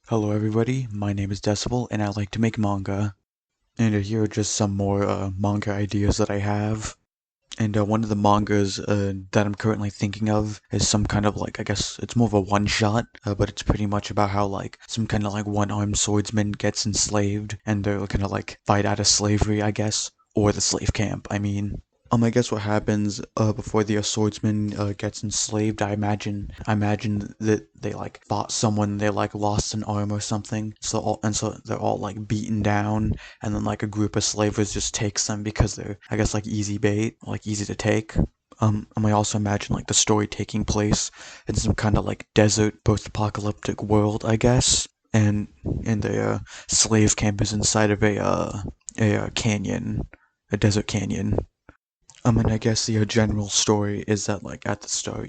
Hello everybody, my name is Decibel and I like to make manga. And here are just some more manga ideas that I have. And one of the mangas that I'm currently thinking of is some kind of I guess it's more of a one-shot, but it's pretty much about how some kind of one-armed swordsman gets enslaved and they're kind of fight out of slavery, I guess, or the slave camp, I mean. I guess what happens before the swordsman gets enslaved, I imagine that they fought someone, they lost an arm or something, so they're all beaten down, and then a group of slavers just takes them because they're I guess easy bait, easy to take. I might also imagine the story taking place in some kind of desert post-apocalyptic world, I guess, and the slave camp is inside of a canyon, a desert canyon. And I guess the general story is that, at the start,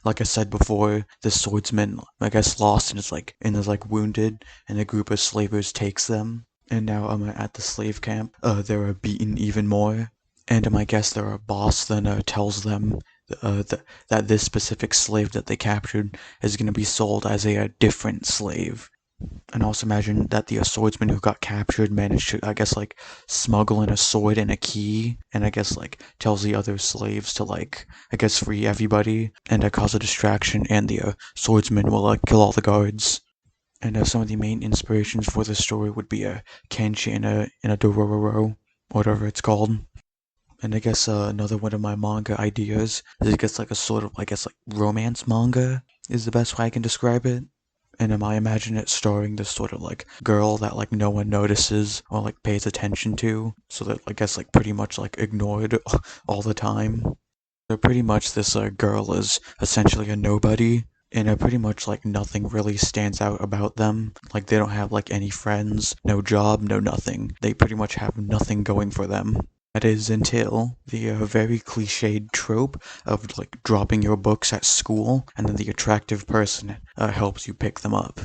like I said before, the swordsman, I guess, lost and is wounded, and a group of slavers takes them. And now, at the slave camp, they're beaten even more. And, I guess their boss then, tells them, that this specific slave that they captured is gonna be sold as a different slave. And also imagine that the swordsman who got captured managed to, I guess, smuggle in a sword and a key, and I guess, tells the other slaves to, I guess, free everybody, and cause a distraction, and the swordsman will, kill all the guards. And some of the main inspirations for this story would be a Kenshi and a Dororo, whatever it's called. And I guess another one of my manga ideas is I guess a sort of, I guess, romance manga is the best way I can describe it. And I imagine it starring this sort of girl that no one notices or pays attention to, so that I guess pretty much ignored all the time. So pretty much this girl is essentially a nobody, and pretty much nothing really stands out about them. They don't have any friends, no job, no nothing. They pretty much have nothing going for them. That is until the very cliched trope of dropping your books at school and then the attractive person helps you pick them up.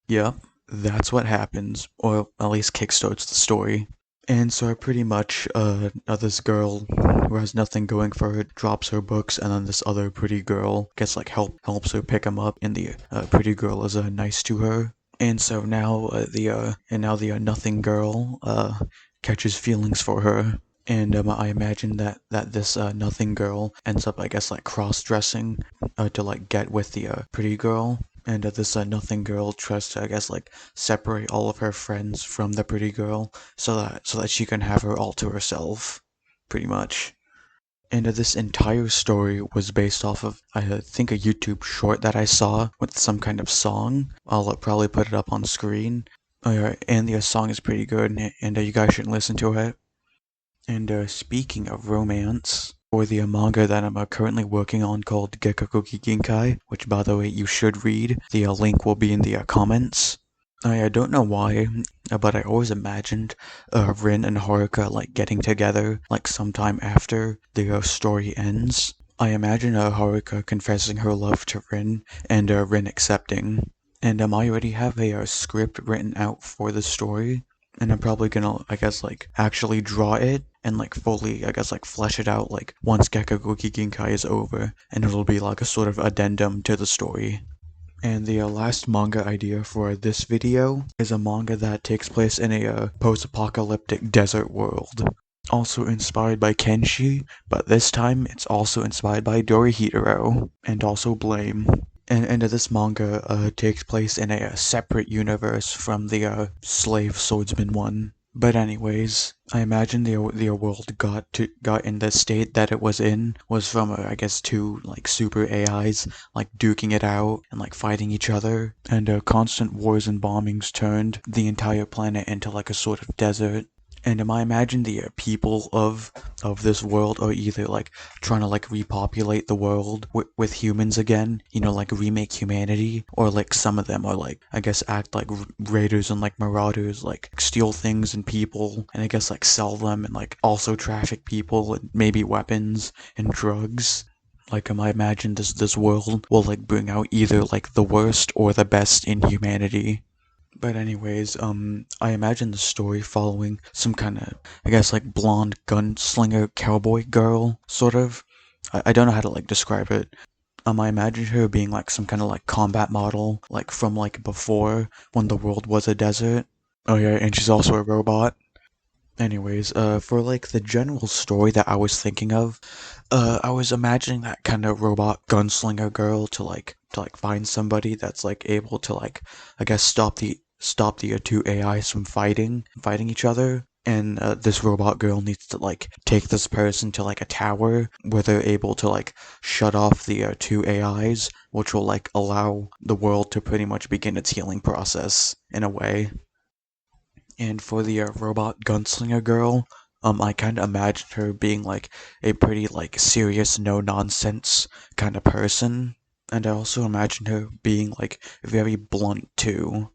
Yep, that's what happens, or at least kickstarts the story. And so pretty much this girl who has nothing going for her drops her books, and then this other pretty girl gets helps her pick them up, and the pretty girl is nice to her. And so now the nothing girl catches feelings for her. And I imagine that this nothing girl ends up, I guess, cross-dressing to get with the pretty girl. And this nothing girl tries to, I guess, separate all of her friends from the pretty girl so that she can have her all to herself, pretty much. And this entire story was based off of, I think, a YouTube short that I saw with some kind of song. I'll probably put it up on screen. And the song is pretty good, and you guys should listen to it. And speaking of romance, for the manga that I'm currently working on called Gekogokiginkai, which by the way you should read, the link will be in the comments. I don't know why, but I always imagined Rin and Haruka getting together sometime after the story ends. I imagine Haruka confessing her love to Rin and Rin accepting. And I already have a script written out for the story, and I'm probably gonna, I guess, actually draw it and fully, I guess, flesh it out once Gekogokiginkai is over, and it'll be a sort of addendum to the story. And the last manga idea for this video is a manga that takes place in a post-apocalyptic desert world. Also inspired by Kenshi, but this time it's also inspired by Dorihitaro, and also Blame. And this manga takes place in a separate universe from the slave swordsman one. But anyways, I imagine the world got in the state that it was in was from I guess two super AIs duking it out and fighting each other, and constant wars and bombings turned the entire planet into a sort of desert. And I imagine the people of this world are either trying to repopulate the world with humans again, remake humanity, or some of them are I guess act like raiders and marauders, steal things and people, and I guess sell them, and also traffic people and maybe weapons and drugs. I imagine this world will bring out either the worst or the best in humanity. But anyways, I imagine the story following some kind of, I guess, blonde gunslinger cowboy girl, sort of. I don't know how to describe it. I imagined her being like some kind of like combat model, like from like before when the world was a desert. Oh yeah, and she's also a robot. Anyways, for like the general story that I was thinking of, I was imagining that kind of robot gunslinger girl to like find somebody that's like able to like I guess stop the two AIs from fighting each other. And this robot girl needs to like take this person to like a tower where they're able to like shut off the two AIs, which will like allow the world to pretty much begin its healing process in a way. And for the robot gunslinger girl, I kind of imagined her being like a pretty like serious, no nonsense kind of person. And I also imagined her being like very blunt too.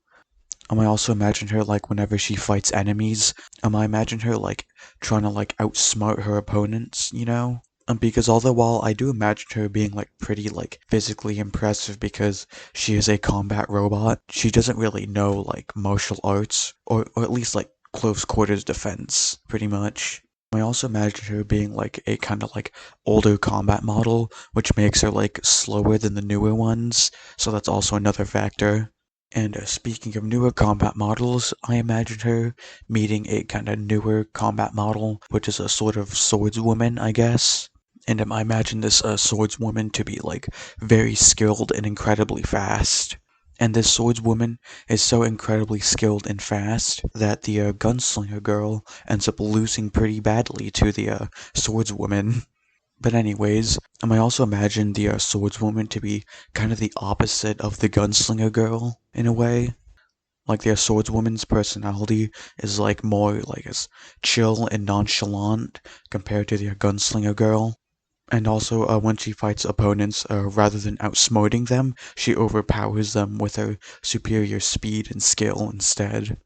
I also imagined her like whenever she fights enemies, I imagined her like trying to like outsmart her opponents, you know? Because all the while I do imagine her being like pretty like physically impressive because she is a combat robot. She doesn't really know like martial arts or at least like close quarters defense, pretty much. I also imagine her being like a kind of like older combat model, which makes her like slower than the newer ones, so that's also another factor. And speaking of newer combat models, I imagine her meeting a kind of newer combat model, which is a sort of swordswoman, I guess. And I imagine this swordswoman to be like very skilled and incredibly fast. And this swordswoman is so incredibly skilled and fast that the gunslinger girl ends up losing pretty badly to the swordswoman. But anyways, I also imagine the swordswoman to be kind of the opposite of the gunslinger girl in a way. Like the swordswoman's personality is like more like as chill and nonchalant compared to the gunslinger girl. And also, when she fights opponents, rather than outsmarting them, she overpowers them with her superior speed and skill instead.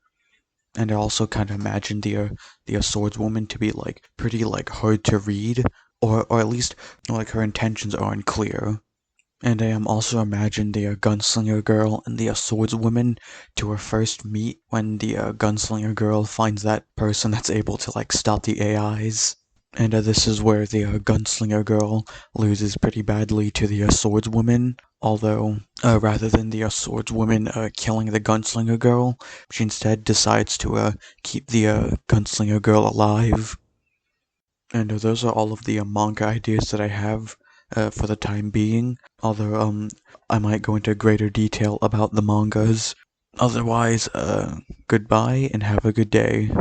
And I also kind of imagine the swordswoman to be like pretty like hard to read, or at least like her intentions are unclear. And I am also imagine the gunslinger girl and the swordswoman to her first meet when the gunslinger girl finds that person that's able to like stop the AIs. And this is where the gunslinger girl loses pretty badly to the swordswoman. Although, rather than the swordswoman killing the gunslinger girl, she instead decides to keep the gunslinger girl alive. And those are all of the manga ideas that I have for the time being. Although, I might go into greater detail about the mangas. Otherwise, goodbye and have a good day.